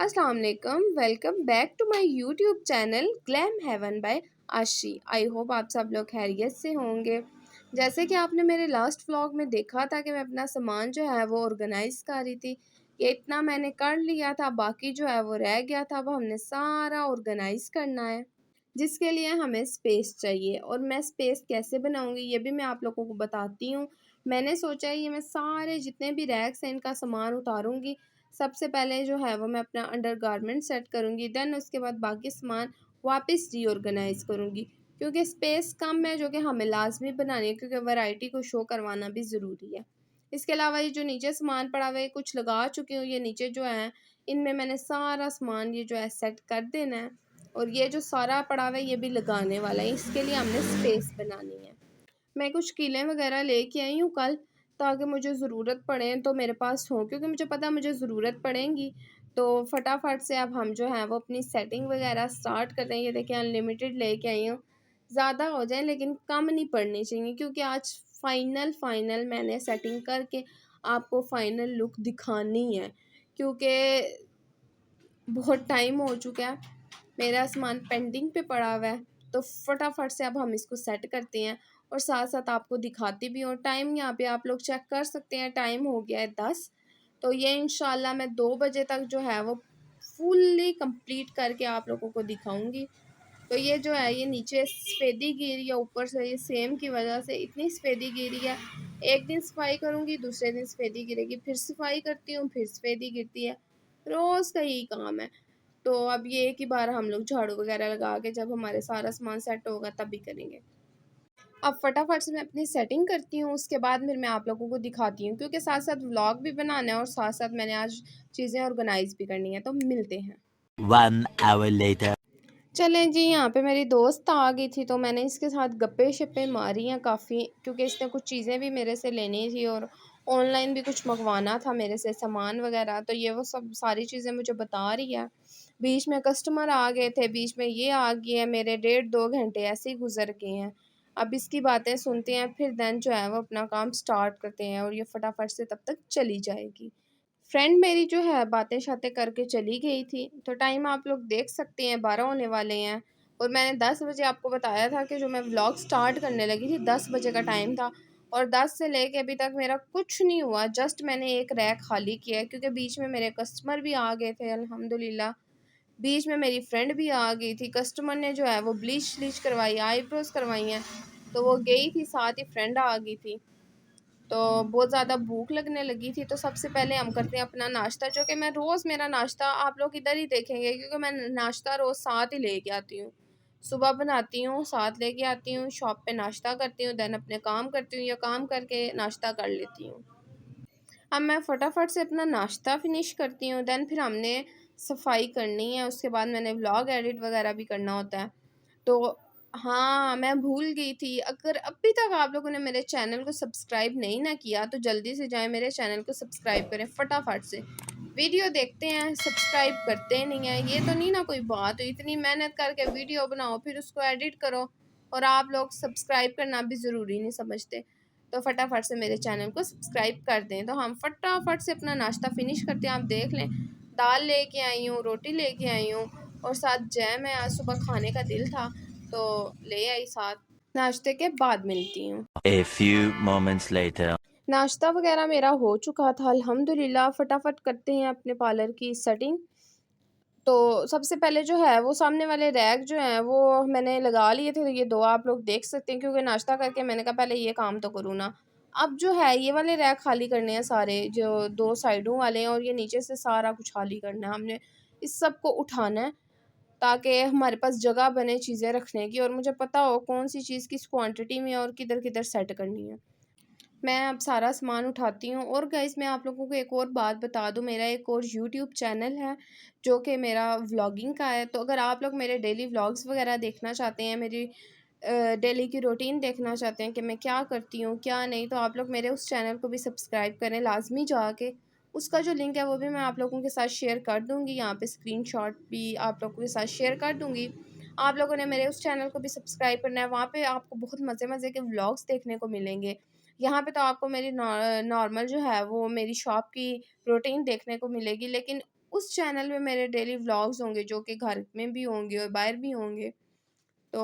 अस्सलाम वालेकुम, welcome back to my YouTube channel Glam Heaven by Aashi. I hope आप सब लोग खैरियत से होंगे। जैसे कि आपने मेरे लास्ट व्लॉग में देखा था कि मैं अपना सामान जो है वो ऑर्गेनाइज़ कर रही थी। ये इतना मैंने कर लिया था, बाकी जो है वो रह गया था। अब हमने सारा ऑर्गेनाइज़ करना है, जिसके लिए हमें स्पेस चाहिए। और मैं स्पेस कैसे बनाऊंगी ये भी मैं आप लोगों को बताती हूँ। मैंने सोचा है ये मैं सारे जितने भी रैक्स हैं इनका सामान उतारूंगी। सबसे पहले जो है वो मैं अपना अंडरगारमेंट सेट करूंगी, देन उसके बाद बाकी सामान वापस रीऑर्गेनाइज करूंगी, क्योंकि स्पेस कम है जो कि हमें लाजमी बनानी है, क्योंकि वैरायटी को शो करवाना भी ज़रूरी है। इसके अलावा ये जो नीचे सामान पड़ा हुआ है कुछ लगा चुकी हूँ, ये नीचे जो है इनमें मैंने सारा सामान ये जो है सेट कर देना है। और ये जो सारा पड़ा हुआ है ये भी लगाने वाला है, इसके लिए हमने स्पेस बनानी है। मैं कुछ कीलें वगैरह लेके आई हूँ कल, ताकि मुझे ज़रूरत पड़े तो मेरे पास हो, क्योंकि मुझे पता मुझे ज़रूरत पड़ेगी। तो फटाफट से अब हम जो है वो अपनी सेटिंग वगैरह स्टार्ट कर रहे हैं। ये देखिए अनलिमिटेड लेके आई हूँ, ज़्यादा हो जाए लेकिन कम नहीं पड़नी चाहिए, क्योंकि आज फाइनल मैंने सेटिंग करके आपको फाइनल लुक दिखानी है। क्योंकि बहुत टाइम हो चुका है, मेरा सामान पेंडिंग पे पड़ा हुआ है, तो फटाफट से अब हम इसको सेट करते हैं और साथ साथ आपको दिखाती भी हूँ। टाइम यहाँ पे आप लोग चेक कर सकते हैं, टाइम हो गया है 10। तो ये इंशाल्लाह मैं 2 बजे तक जो है वो फुल्ली कंप्लीट करके आप लोगों को दिखाऊंगी। तो ये जो है ये नीचे सफ़ेदी गिरी है, ऊपर से ये सेम की वजह से इतनी सफ़ेदी गिरी है। एक दिन सफाई करूँगी, दूसरे दिन सफ़ेदी गिरेगी, फिर सफाई करती हूँ, फिर सफ़ेदी गिरती है। रोज़ का यही काम है। तो अब ये एक ही बार हम लोग झाड़ू वगैरह लगा के जब हमारे सारा सामान सेट होगा तब भी करेंगे। अब फटाफट से मैं अपनी सेटिंग करती हूँ, उसके बाद फिर मैं आप लोगों को दिखाती हूँ, क्योंकि साथ साथ व्लॉग भी बनाना है और साथ साथ मैंने आज चीज़ें ऑर्गेनाइज भी करनी है। तो मिलते हैं। 1 hour later. चलें जी, यहाँ पे मेरी दोस्त आ गई थी तो मैंने इसके साथ गप्पे शप्पे मारी हैं काफ़ी, क्योंकि इसने कुछ चीज़ें भी मेरे से लेनी थी और ऑनलाइन भी कुछ मंगवाना था मेरे से सामान वगैरह। तो ये वो सब सारी चीज़ें मुझे बता रही है। बीच में कस्टमर आ गए थे, बीच में ये आ गई है, मेरे 1.5-2 घंटे ऐसे ही गुजर गए हैं। अब इसकी बातें सुनते हैं, फिर देन जो है वो अपना काम स्टार्ट करते हैं और ये फटाफट से तब तक चली जाएगी। फ्रेंड मेरी जो है बातें-शातें करके चली गई थी, तो टाइम आप लोग देख सकते हैं 12 होने वाले हैं। और मैंने 10 बजे आपको बताया था कि जो मैं व्लॉग स्टार्ट करने लगी थी 10 बजे का टाइम था, और 10 से लेके अभी तक मेरा कुछ नहीं हुआ। जस्ट मैंने एक रैक खाली किया है, क्योंकि बीच में मेरे कस्टमर भी आ गए थे अल्हम्दुलिल्लाह। बीच में मेरी फ्रेंड भी आ गई थी, कस्टमर ने जो है वो ब्लीच श्लीच करवाई, आईब्रोज करवाई हैं, तो वो गई थी, साथ ही फ्रेंड आ गई थी। तो बहुत ज़्यादा भूख लगने लगी थी, तो सबसे पहले हम करते हैं अपना नाश्ता, जो कि मैं रोज़ मेरा नाश्ता आप लोग इधर ही देखेंगे, क्योंकि मैं नाश्ता रोज़ साथ ही लेके आती हूँ। सुबह बनाती हूँ, साथ लेके आती हूँ, शॉप पे नाश्ता करती हूँ, देन अपने काम करती हूँ या काम करके नाश्ता कर लेती हूँ। अब मैं फटाफट से अपना नाश्ता फिनिश करती हूँ, देन फिर हमने सफाई करनी है, उसके बाद मैंने व्लॉग एडिट वगैरह भी करना होता है। तो हाँ, मैं भूल गई थी, अगर अभी तक आप लोगों ने मेरे चैनल को सब्सक्राइब नहीं ना किया तो जल्दी से जाएँ मेरे चैनल को सब्सक्राइब करें फटाफट से। वीडियो देखते हैं, सब्सक्राइब करते नहीं हैं, ये तो नहीं ना कोई बात हुई। इतनी मेहनत करके वीडियो बनाओ, फिर उसको एडिट करो और आप लोग सब्सक्राइब करना भी ज़रूरी नहीं समझते। तो फटाफट से मेरे चैनल को सब्सक्राइब कर दें। तो हम फटाफट से अपना नाश्ता फिनिश करते हैं। आप देख लें, दाल लेके आई हूँ, रोटी लेके आई हूँ और साथ जैम है, आज सुबह खाने का दिल था तो ले आई साथ। नाश्ते के बाद मिलती हूँ। A few moments later. नाश्ता वगैरह मेरा हो चुका था अल्हम्दुलिल्लाह। फटाफट करते हैं अपने पार्लर की सेटिंग। तो सबसे पहले जो है वो सामने वाले रैक जो हैं वो मैंने लगा लिए थे, तो ये 2 आप लोग देख सकते हैं, क्योंकि नाश्ता करके मैंने कहा पहले ये काम तो करूँ ना। अब जो है ये वाले रैक खाली करने हैं सारे, जो 2 साइडों वाले हैं, और ये नीचे से सारा कुछ खाली करना है हमने। इस सब को उठाना है, ताकि हमारे पास जगह बने चीज़ें रखने की, और मुझे पता हो कौन सी चीज़ किस क्वांटिटी में और किधर-किधर सेट करनी है। मैं अब सारा सामान उठाती हूँ। और गाइस मैं आप लोगों को एक और बात बता दूँ, मेरा एक और यूट्यूब चैनल है जो कि मेरा व्लॉगिंग का है। तो अगर आप लोग मेरे डेली व्लॉग्स वगैरह देखना चाहते हैं, मेरी डेली की रूटीन देखना चाहते हैं कि मैं क्या करती हूँ क्या नहीं, तो आप लोग मेरे उस चैनल को भी सब्सक्राइब करें लाजमी जाके। उसका जो लिंक है वो भी मैं आप लोगों के साथ शेयर कर दूँगी, यहाँ पे स्क्रीनशॉट भी आप लोगों के साथ शेयर कर दूँगी। आप लोगों ने मेरे उस चैनल को भी सब्सक्राइब करना है, वहाँ पे आपको बहुत मज़े मज़े के व्लॉग्स देखने को मिलेंगे। यहाँ पे तो आपको मेरी नॉर्मल जो है वो मेरी शॉप की रूटीन देखने को मिलेगी, लेकिन उस चैनल में मेरे डेली व्लॉग्स होंगे जो कि घर में भी होंगे और बाहर भी होंगे। तो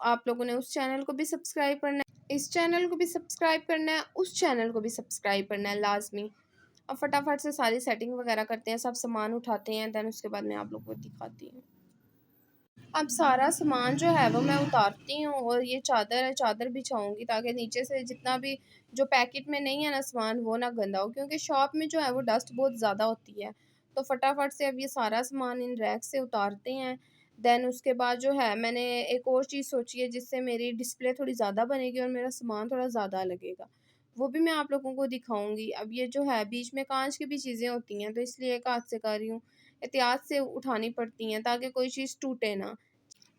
आप लोगों ने उस चैनल को भी सब्सक्राइब करना है, इस चैनल को भी सब्सक्राइब करना है, उस चैनल को भी सब्सक्राइब करना है लाजमी। अब फटाफट से सारी सेटिंग वगैरह करते हैं, सब सामान उठाते हैं, दैन उसके बाद मैं आप लोगों को दिखाती हूँ। अब सारा सामान जो है वो मैं उतारती हूँ और ये चादर है, चादर बिछाऊंगी ताकि नीचे से जितना भी जो पैकेट में नहीं है ना सामान वो ना गंदा हो, क्योंकि शॉप में जो है वो डस्ट बहुत ज़्यादा होती है। तो फटाफट से अब ये सारा सामान इन रैक से उतारते हैं। दैन उसके बाद जो है मैंने एक और चीज़ सोची है जिससे मेरी डिस्प्ले थोड़ी ज़्यादा बनेगी और मेरा सामान थोड़ा ज़्यादा लगेगा, वो भी मैं आप लोगों को दिखाऊंगी। अब ये जो है बीच में कांच की भी चीज़ें होती हैं तो इसलिए एक हाथ से कर रही हूँ, एहतियात से उठानी पड़ती हैं ताकि कोई चीज़ टूटे ना,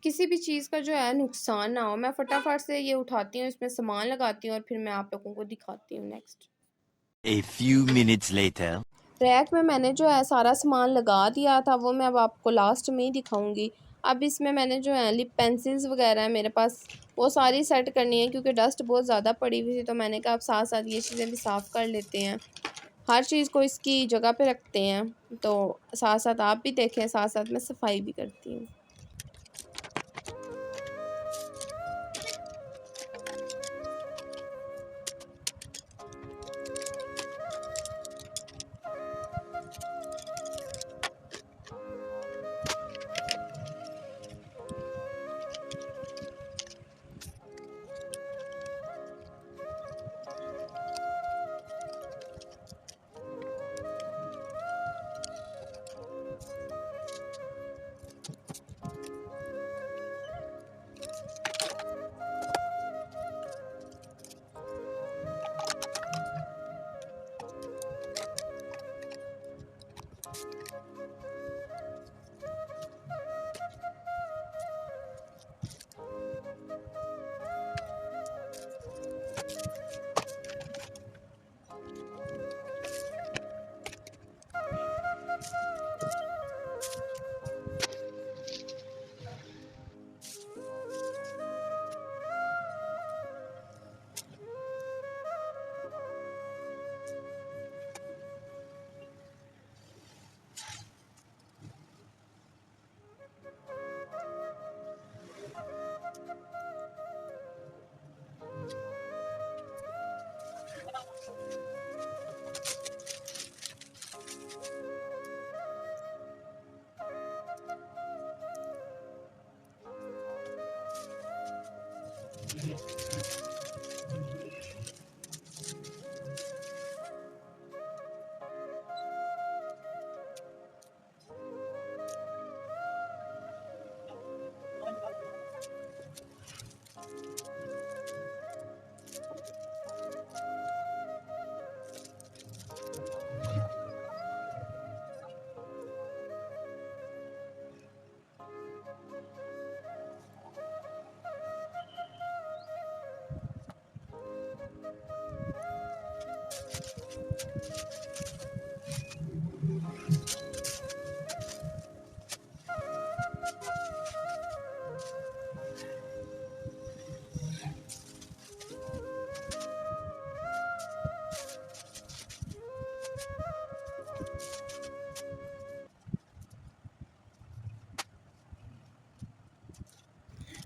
किसी भी चीज़ का जो है नुकसान ना हो। मैं फटाफट से ये उठाती हूँ, इसमें सामान लगाती हूँ और फिर मैं आप लोगों को दिखाती हूँ next. A few minutes later. Rack में मैंने जो है सारा सामान लगा दिया था, वो मैं अब आपको लास्ट में ही दिखाऊंगी। अब इसमें मैंने जो है लिप पेंसिल्स वगैरह है मेरे पास, वो सारी सेट करनी है क्योंकि डस्ट बहुत ज़्यादा पड़ी हुई थी। तो मैंने कहा अब साथ साथ ये चीज़ें भी साफ़ कर लेते हैं, हर चीज़ को इसकी जगह पे रखते हैं। तो साथ साथ आप भी देखें, साथ साथ मैं सफाई भी करती हूँ।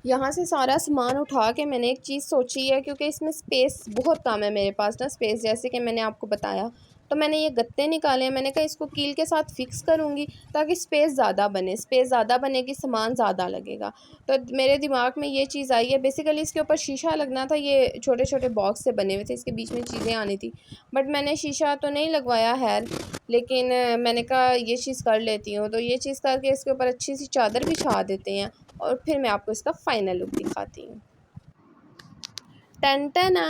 यहाँ से सारा सामान उठा के मैंने एक चीज़ सोची है, क्योंकि इसमें स्पेस बहुत कम है मेरे पास ना, स्पेस जैसे कि मैंने आपको बताया। तो मैंने ये गत्ते निकाले हैं, मैंने कहा इसको कील के साथ फिक्स करूँगी ताकि स्पेस ज़्यादा बने, स्पेस ज़्यादा बनेगी सामान ज़्यादा लगेगा। तो मेरे दिमाग में ये चीज़ आई है। बेसिकली इसके ऊपर शीशा लगना था, ये छोटे छोटे बॉक्स से बने हुए थे, इसके बीच में चीज़ें आनी थी, बट मैंने शीशा तो नहीं लगवाया है। लेकिन मैंने कहा ये चीज़ कर लेती हूँ, तो ये चीज़ करके इसके ऊपर अच्छी सी चादर बिछा देते हैं और फिर मैं आपको इसका फाइनल लुक दिखाती हूँ। टन टना,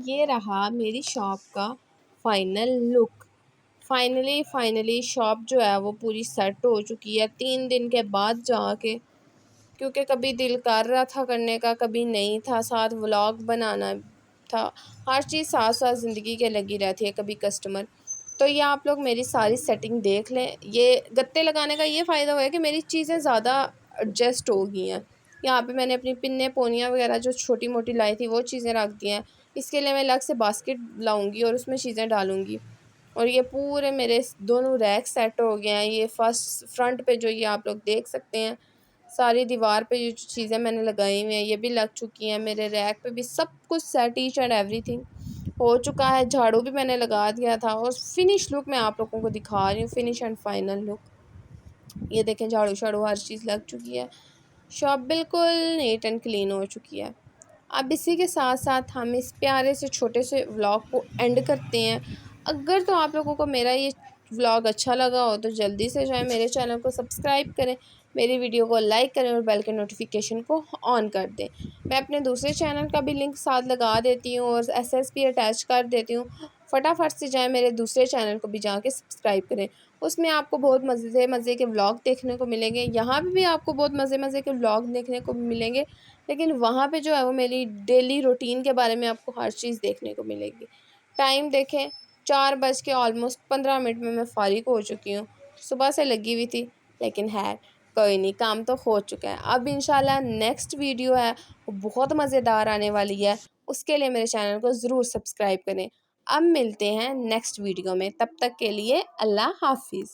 ये रहा मेरी शॉप का फाइनल लुक। फाइनली शॉप जो है वो पूरी सेट हो चुकी है 3 दिन के बाद जाके, क्योंकि कभी दिल कर रहा था करने का, कभी नहीं था, साथ व्लॉग बनाना था, हर चीज़ साथ साथ ज़िंदगी के लगी रहती है, कभी कस्टमर। तो ये आप लोग मेरी सारी सेटिंग देख लें। ये गत्ते लगाने का ये फ़ायदा हुआ है कि मेरी चीज़ें ज़्यादा एडजस्ट हो गई हैं। यहाँ पे मैंने अपनी पिन्ने पोनियाँ वगैरह जो छोटी मोटी लाई थी वो चीज़ें रख दी हैं। इसके लिए मैं अलग से बास्केट लाऊंगी और उसमें चीज़ें डालूंगी। और ये पूरे मेरे दोनों रैक सेट हो गए हैं। ये फर्स्ट फ्रंट पे जो ये आप लोग देख सकते हैं, सारी दीवार पे ये जो चीज़ें मैंने लगाई हुई हैं ये भी लग चुकी हैं। मेरे रैक पे भी सब कुछ सेट, ईच एंड एवरीथिंग हो चुका है। झाड़ू भी मैंने लगा दिया था और फिनिश लुक मैं आप लोगों को दिखा रही हूँ, फिनिश एंड फाइनल लुक। ये देखें, झाड़ू शाड़ू हर चीज़ लग चुकी है। शॉप बिल्कुल नीट एंड क्लीन हो चुकी है। अब इसी के साथ साथ हम इस प्यारे से छोटे से व्लॉग को एंड करते हैं। अगर तो आप लोगों को मेरा ये व्लॉग अच्छा लगा हो तो जल्दी से जो है मेरे चैनल को सब्सक्राइब करें, मेरी वीडियो को लाइक करें और बेल के नोटिफिकेशन को ऑन कर दें। मैं अपने दूसरे चैनल का भी लिंक साथ लगा देती हूँ और एसएसपी अटैच कर देती हूँ। फटाफट से जाएँ मेरे दूसरे चैनल को भी जाके सब्सक्राइब करें। उसमें आपको बहुत मज़े मज़े के व्लॉग देखने को मिलेंगे। यहाँ पे भी आपको बहुत मज़े मज़े के व्लॉग देखने को मिलेंगे, लेकिन वहाँ पे जो है वो मेरी डेली रूटीन के बारे में आपको हर चीज़ देखने को मिलेगी। टाइम देखें, 4 बज के ऑलमोस्ट 15 मिनट में मैं फ़ारिग हो चुकी हूँ। सुबह से लगी हुई थी, लेकिन है कोई नहीं, काम तो हो चुका है। अब इंशाल्लाह नेक्स्ट वीडियो है वो बहुत मज़ेदार आने वाली है। उसके लिए मेरे चैनल को ज़रूर सब्सक्राइब करें। अब मिलते हैं नेक्स्ट वीडियो में, तब तक के लिए अल्लाह हाफ़िज़।